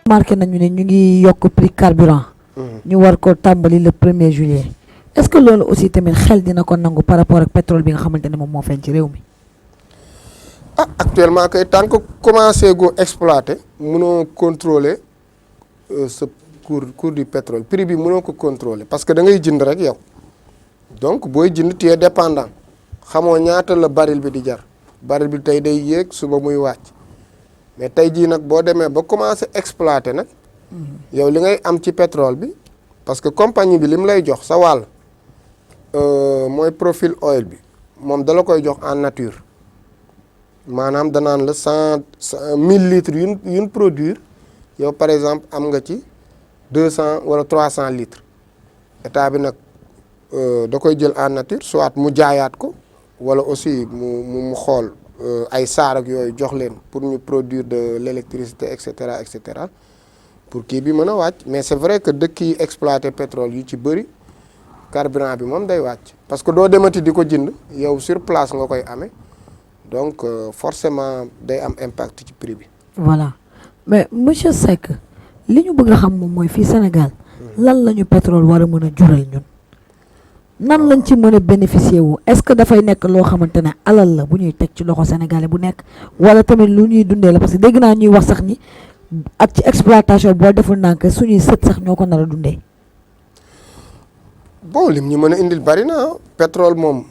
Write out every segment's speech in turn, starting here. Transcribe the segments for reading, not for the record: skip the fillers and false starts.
marqué nañu ne ñu ngi yokk prix carburant. ñu war ko tàmbali le 1er juillet. est-ce que loolu aussi tamit xel dina ko nangu par rapport ak pétrole bi nga xamante ne moom moo feeñ ci réew mi. Actuellement kay tant que commencé go exploiter mënoo contrôler ce cours du pétrole prix bi mënoo ko contrôler parce que da ngay jënd rek yow donc booy jënd tu es dépendant xamoo ñaata la baril bi di jar baril bi tey day yéeg suba muy wàcc mais tey jii nag boo demee ba commencé exploiter nag yow li ngay am ci pétrole bi parce que compagnie bi li mu lay jox sa wàll mooy profil oil bi moom dala koy jox en nature maanaam danaan la 1000 litres yuñ produire yow par exemple am nga ci 200 wala 300 litres état bi nag da koy jël en nature soit mu jaayaat ko wala aussi mu xool ay saar ak yooyu jox leen pour ñu produire de l'électricité et cetera pour kii bi mën a wàcc mais c'est vrai que dëkk yi exploiter pétrole yu ci bëri carburant bi moom day wàcc parce que doo demati di ko jënd yow sur place nga koy amee donc forcément day am impact ci prix bi. voilà mais monsieur Seck li ñu bëgg a xam moom mooy fii Sénégal lan la ñu pétrole war a mën a jural ñun nan lañ ci mën a bénéficier wu est-ce que dafay nekk loo xamante ne alal la bu ñuy teg ci loxo sénégalais bu nekk wala tamit lu ñuy dundee la parce que dégg naa ñuy wax sax ni ak ci exploitation boo deful ndànk suñuy sët sax ñoo ko nar a dundee. bon lim ñu mën a indil bari na pétrole moom.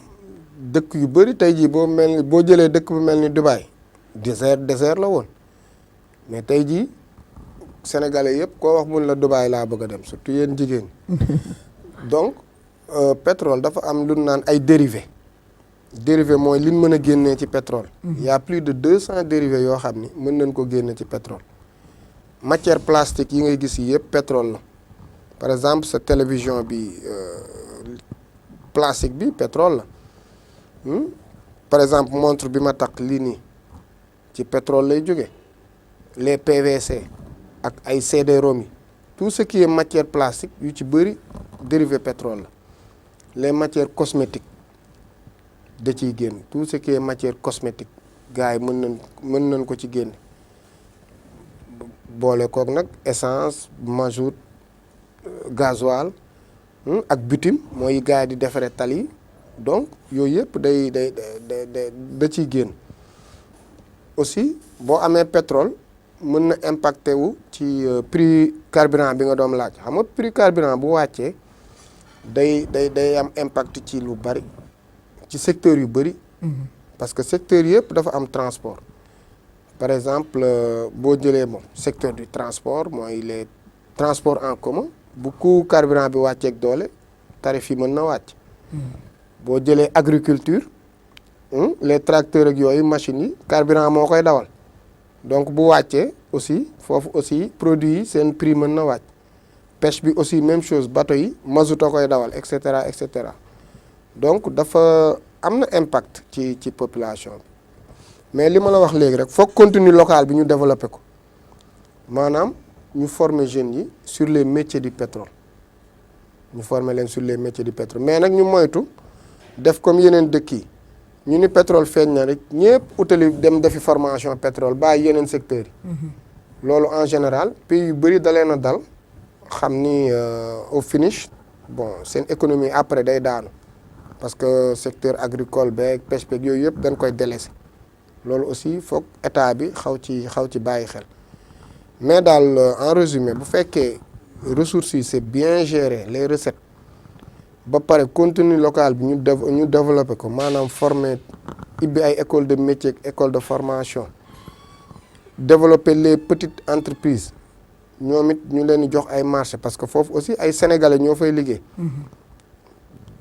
dëkk yu bëri tey jii boo jëlee dëkk bu mel ni Dubaï désert la woon mais tey jii sénégalais yëpp koo wax mun la Dubaï laa bëgg a dem surtout yéen jigéen donc pétrole dafa am lu naan ay dérivés mooy liñ mën a génnee ci pétrole. y a plus de 200 dérivés yoo xam ni mën nañ ko génne ci pétrole matière plastique yi ngay gis yi yëpp pétrole la par exemple sa télévision bi plastique bi pétrole la. Par exemple montre bi ma takk lii nii ci pétrole lay jóge les PVC ak ay CD-ROM yi tout ce qui est matière plastique yu ci bëri dérivé pétrole la les matières cosmétiques da ciy génn tout ce qui est matière cosmétique gars yi mën nañ ko ci génne boole kook nag essence mazout gasoil ak bitume mooy gars yi di defaree tali yi donc yooyu yëpp da ciy génn aussi boo amee pétrole mën na impacté wu ci prix carburant bi nga doon laaj xam nga prix carburant bu wàccee day am impact ci lu bari ci secteur yu bari parce que secteur yëpp dafa am transport par exemple boo jëlee moom secteur du transport mooy les transports en commun bu coût carburant bi wàcceeg doole tarif yi mën na wàcc boo jëlee agriculture les tracteurs ak yooyu machines yi carburant moo koy dawal donc bu wàccee aussi foofu aussi produits yi seen prix mën na wàcc pêche bi aussi même chose bateau yi mazout a koy dawal et cetera donc dafa am na impact ci population bi mais li ma la wax léegi rek foog contenu local bi ñu développé ko maanaam ñu former jeunes yi sur les métiers du pétrole ñu former leen sur les métiers du pétrole mais nag ñu moytu def comme yeneen dëkk yi ñu ni pétrole feeñ na rek ñëpp utali dem defi formation pétrole bàyyi yeneen secteurs yi loolu en général pays yu bëri dalee na dal xam ni au finish bon seen économie après day daanu parce que secteur agricole beeg pêche beeg yooyu yëpp dañ koy délaissé loolu aussi foog état bi xaw ci bàyyi xel mais daal en résumé bu fekkee ressources yi c'est bien géré les recettes ba pare contenu local bi ñu développé ko maanaam former ibbi ay école de métier école de formation développer les petites entreprises ñoom it ñu leen di jox ay marché parce que foofu aussi ay sénégalais ñoo fay liggéey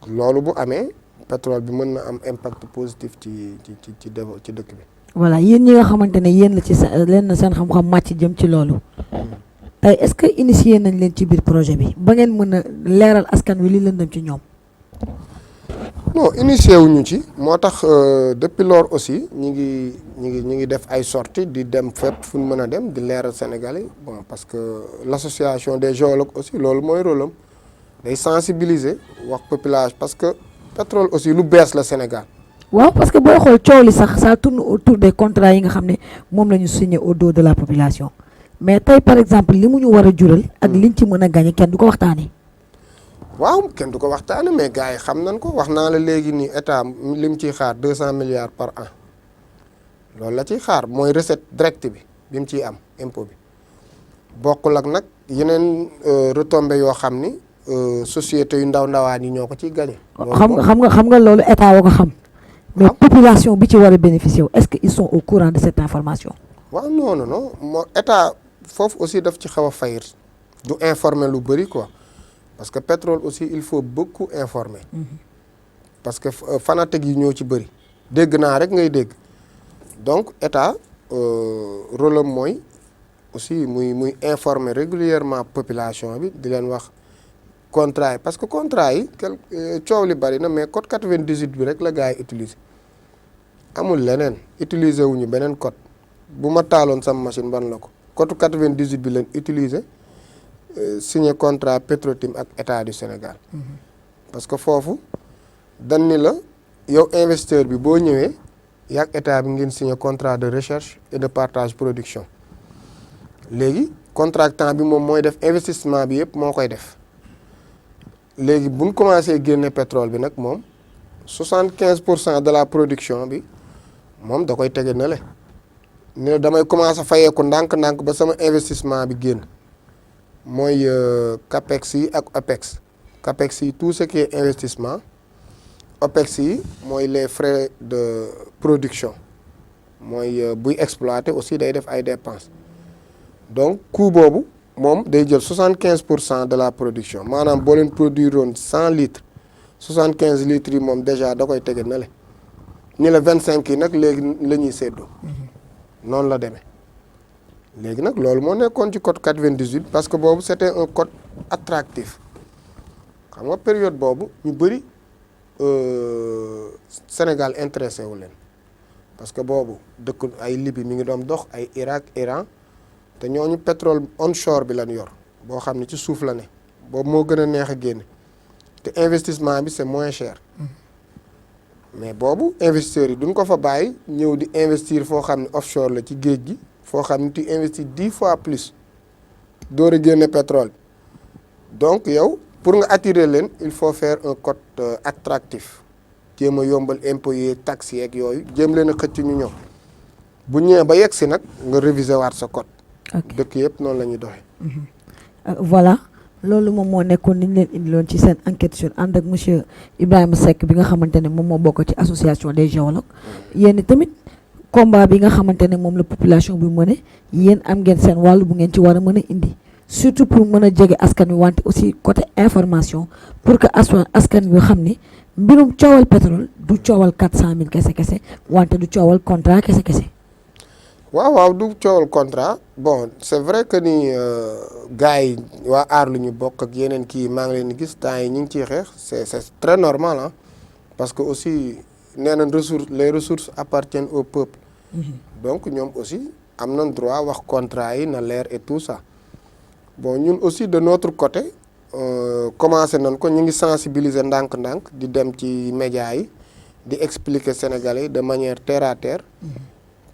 loolu bu amee pétrole bi mën na am impact positif ci dëkk bi. voilà yéen ñi nga xamante ne yéen la ci leen na seen xam-xam màcc jëm ci loolu tey est-ce que initié nañ leen ci biir projet bi ba ngeen mën a leeral askan wi li lëndëm ci ñoom. non initié wuñu ci moo tax depuis lors aussi ñi ngi def ay sorties di dem fépp fu ñu mën a dem di leeral Sénégalais bon parce que l'association des géologues aussi loolu mooy rôle am day sensibiliser wax population parce que pétrole aussi lu bees la Sénégal. waaw parce que booy xool coow li sax ça tourne autour des contrats yi nga xam ne moom la ñu signé au dos de la population mais tey par exemple li mu ñu war a jural ak liñ ci mën a gagné kenn du ko waxtaanee. waaw kenn du ko waxtaane mais gars yi xam nañ ko wax naa la léegi nii état li mu ciy xaar 200 milliards par an loolu la ciy xaar mooy recette directe bi mu ciy am impôt bi bokkul ak nag yeneen retombées yoo xam ni société yu ndawaan yi ñoo ko ciy gagné. xam nga loolu état woo ko xam. mais population bi ci war a bénéficier wu est-ce que ils sont au courant de cette information. waaw non moo état foofu aussi daf ci xaw a fayir du informer lu bëri quoi. parce que pétrole aussi il faut beaucoup informer. parce que fanatique yi ñoo ci bëri. dégg naa rek ngay dégg donc état rôle am mooy aussi muy informer régulièrement population bi di leen wax contrat yi parce que contrat yi coow li bari na mais code 98 bi rek la gars yi utiliser amul leneen utiliser wuñu beneen code bu ma taaloon sama machine ban la ko code 98 bi leen utiliser. signé contrat Petro-Tim ak état du Sénégal. parce que foofu dañ ni la yow investisseur bi boo ñëwee yaag état bi ngeen signé contrat de recherche et de partage production léegi contractant bi moom mooy def investissement bi yëpp moo koy def léegi buñ commencé génne pétrole bi nag moom 75% de la production bi moom da koy tege na le ne damay commencé fayeeku ndànk-ndànk ba sama investissement bi génn. mooy CAPEX yi ak OPEX CAPEX yi tout ce qui est investissement OPEX yi mooy les frais de production mooy buy exploiter aussi day def ay dépenses donc coût boobu moom day jël 75% de la production maanaam boo leen produire woon 100 litres 75 litres yi moom déjà da koy tege na le ni la 25 yi nag léegi la ñuy séddoo noonu la demee. léegi nag loolu moo nekkoon ci code 98 parce que boobu c'était un code attractif xam nga période boobu ñu bëri Sénégal intéressé wu leen parce que boobu dëkk ay Libye mi ngi doon dox ay Irak Iran te ñooñu pétrole onshore bi lañ yor boo xam ne ci suuf la ne boobu moo gën a neex a génne te investissement bi c'est moins cher mais boobu investisseurs yi duñ ko fa bàyyi ñëw di investir foo xam ne offshore la ci géej gi. foo xam ne tu investis 10 fois plus door a génne pétrole donc yow pour nga attirer leen il faut faire un code attractif jéem a yombal impôts yi taxes yeeg yooyu jéem leen a xëcc ñu ñëw bu ñëwee ba yegg si nag nga réviser waat sa code. dëkk yëpp noonu la ñuy doxee. voilà loolu moom moo nekkoon ni ñu leen indiloon ci seen enquête sur ànd ak monsieur Ibrahima Seck bi nga xamante ne moom moo bokk ci association des géologues yéen tamit. combat bi nga xamante ne moom la population bi mëne yéen am ngeen seen wàllu bu ngeen ci war a mën a indi surtout pour mën a jege askan wi wante aussi côté information pour que askan wi xam ni mbirum coowal pétrole du coowal 400000 kese wante du coowal contrat kese. waaw du coowal contrat bon c'est vrai que ni gars yi waa aar lu ñu bokk ak yeneen kii maa ngi leen di gis temps yi ñu ngi ciy xeex c'est très normal ah parce que aussi nee nañ les ressources appartiennent au peuple. donc ñoom aussi am nañ droit wax contrat yi na leer et tout ça bon ñun aussi de notre côté commencé nañ ko ñu ngi sensibiliser ndànk-ndànk di dem ci médias yi di expliquer Sénégalais yi de manière terre à terre.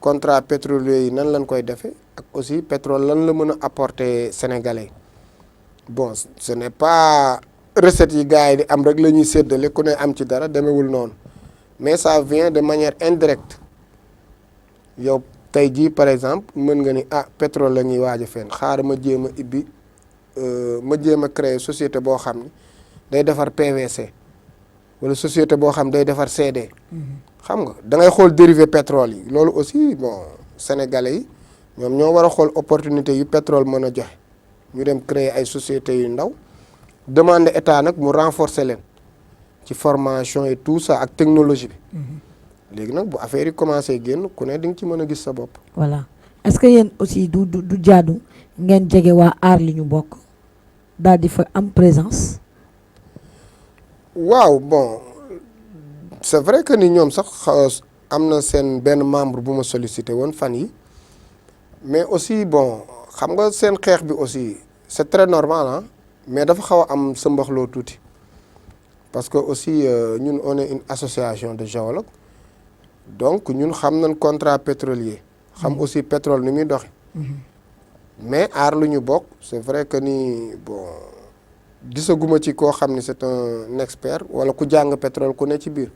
contrat pétrolier yi nan lañ koy defee ak aussi pétrole lan la mën a apporter Sénégalais bon ce n'est pas recettes yi gars yi di am rek la ñuy séddale ku ne am ci dara demewul noonu mais ça vient de manière indirecte yow tey jii par exemple mën nga ni pétrole la ñuy waaj a fenn xaaral ma jéem a ibbi ma jéem a créer société boo xam ni day defar PVC wala société boo xam day defar CD. xam nga da ngay xool dérivé pétrole yi loolu aussi bon sénégalais yi ñoom ñoo war a xool opportunité yu pétrole mën a joxe ñu dem créer ay sociétés yu ndaw demander état nag mu renforcer leen ci formation et tout ça ak technologie bi. léegi nag bu affaire yi commencé génn ku ne di nga ci mën a gis sa bopp. voilà est-ce que yéen aussi du jaadu ngeen jege waa aar li ñu bokk daal di fa am présence. waaw bon. c'est vrai que ni ñoom sax am na seen benn membre bu ma sollicité woon fan yi mais aussi bon xam nga seen xeex bi aussi c'est très normal ah mais dafa xaw a am sëmbaxloo tuuti parce que aussi ñun on est une association de géologues donc ñun xam nañ contrat pétrolier xam aussi pétrole ni muy doxe mais aar lu ñu bokk c'est vrai que ni bon gisaguma ci koo xam ni c'est un expert wala ku jàng pétrole ku ne ci biir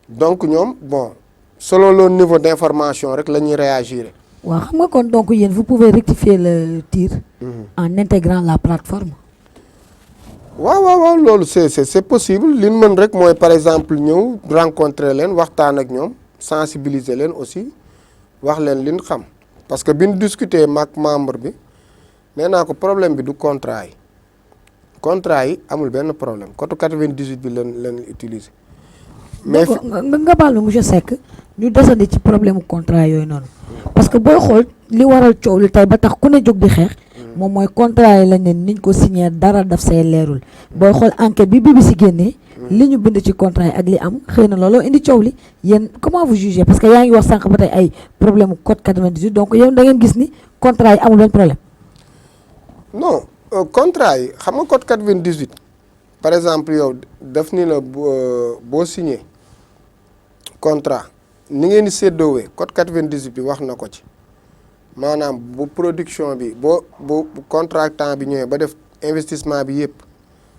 donc ñoom bon selon le niveau d'information rek la ñuy réagir. waaw xam nga kon donc yéen vous pouvez rectifier le tir en intégrant la plateforme. waaw loolu c'est possible li ñu mën rek mooy par exemple ñëw rencontrer leen waxtaan ak ñoom sensibiliser leen aussi wax leen li ñu xam parce que bi ñu discuter maak membre bi nee naa ko problème bi du contrat yi amul benn problème code 98 bi leen utiliser. mais nga baal ma monsieur Seck ñu desandi ci problème mu contrat yooyu noonu parce que booy xool li waral coow li tey ba tax ku ne jóg di xeex moom mooy contrat yi lañ ne niñ ko signé dara daf say leerul booy xool enquête bi BBC génnee li ñu bind ci contrat yi ak li am xëy na looloo indi coow li yéen comment vous jugez parce que yaa ngi wax sànq ba tey ay problème code 98 donc yéen da ngeen gis ni contrat yi amul benn problème. non contrat yi xam nga code 98 par exemple yow daf ni la boo signé contrat ni ngeen di séddoowee code 98 bi wax na ko ci maanaam bu production bi bu contractant bi ñëwee ba def investissement bi yëpp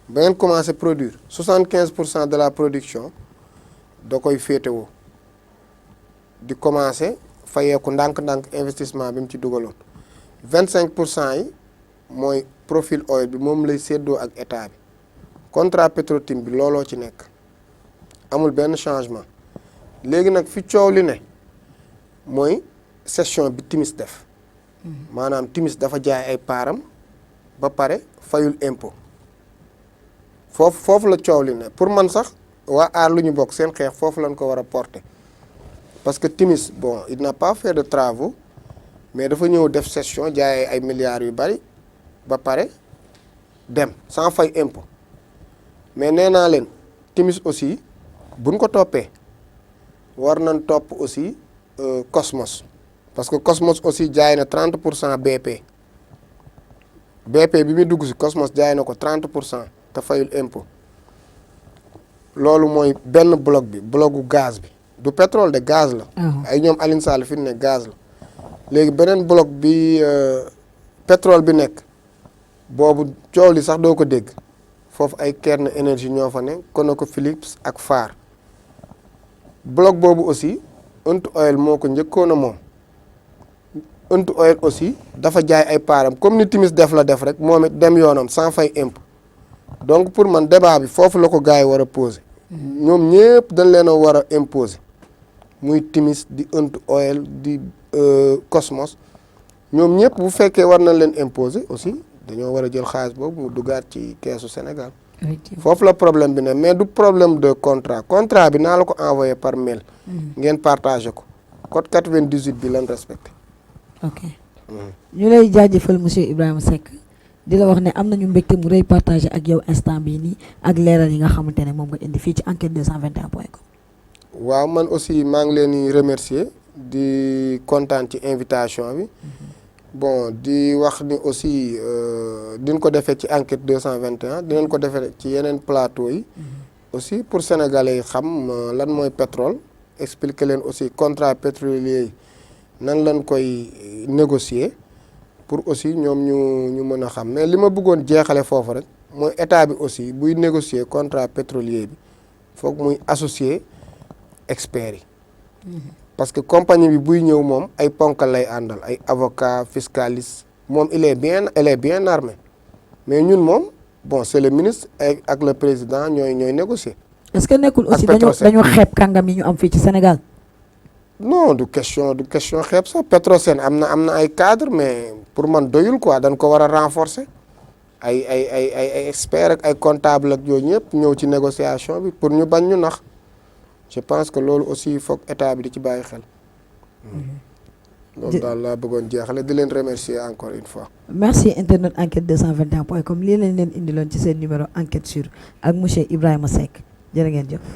ba ngeen commencé produire 75% de la production da koy féetewoo di commencé fayeeku ndànk-ndànk investissement bi mu ci dugaloon 25% yi mooy profil oil bi moom lay séddoo ak état bi contrat Petro-Tim bi looloo ci nekk amul benn changement léegi nag fi coow li ne mooy cession bi Timis def maanaam Timis dafa jaay ay paaram ba pare fayul impôt foofu la coow li ne pour man sax waa aar lu ñu bokk seen xeex foofu lañ ko war a porter parce que Timis bon il n'a pas fait de travaux mais dafa ñëw def cession jaay ay milliards yu bari ba pare dem sans fay impôt mais nee naa leen Timis aussi buñ ko toppee war nañ topp aussi Cosmos parce que Cosmos aussi jaay na 30% BP bi muy dugg si Cosmos jaay na ko 30% te fayul impôt loolu mooy benn bloc bi blocu gaz bi du pétrole de gaz la. ay ñoom Aline Sall fi ne gaz la léegi beneen bloc bi pétrole bi nekk boobu coow li sax doo ko dégg foofu ay Kern Énergie ñoo fa ne ConocoPhillips ak Far bloc boobu aussi Untu Oil moo ko njëkkoon a moom Untu Oil aussi dafa jaay ay paaram comme ni Timis def la def rek moom it dem yoonam sans fay impôt donc pour man débat bi foofu la ko gars yi war a poser ñoom ñëpp dañ leen a war a imposer muy Timis di Untu Oil di Cosmos ñoom ñëpp bu fekkee war nañ leen imposer aussi dañoo war a jël xaalis boobu mu duggaat ci keesu Sénégal foofu la problème bi ne mais du problème de contrat bi naa la ko envoyé par mail ngeen partagé ko code 98 bi lan respecté. ok ñu lay jaajëfal monsieur Ibrahima Seck di la wax ne am nañu mbégte mu rëy partagé ak yow instant bii nii ak leeral yi nga xamante ne moom nga indi fii ci enquête 221.com. waaw man aussi maa ngi leen di remercier di kontaan ci invitation bi bon di wax ni aussi diñ ko defee ci enquête 221 dinañ ko defee ci yeneen plateau yi aussi pour sénégalais yi xam lan mooy pétrole expliquer leen aussi contrat pétrolier yi nan lañ koy négocier pour aussi ñoom ñu mën a xam mais li ma bëggoon jeexale foofu rek mooy état bi aussi buy négocier contrat pétrolier bi foog muy associer experts yi parce que compagnie bi buy ñëw moom ay ponkal lay àndal ay avocat fiscaliste moom elle est bien armé mais ñun moom bon c'est le ministre ak le président ñooy négocier. est-ce que nekkul aussi dañu xeeb kàngam yi ñu am fii ci Sénégal. non du question xeeb sax Petrosen am na ay cadre mais pour man doyul quoi dañ ko war a renforcer ay experts ak ay comptable ak yooyu ñëpp ñëw ci négociation bi pour ñu bañ ñu nax. je pense que loolu aussi foog état bi di ci bàyyi xel. loolu daal laa bëggoon jeexale di leen remercier encore une fois. merci internet enquête 221.com lii lañ leen indiloon ci seen numéro enquête sur ak monsieur Ibrahima Seck jërë ngeen jëf.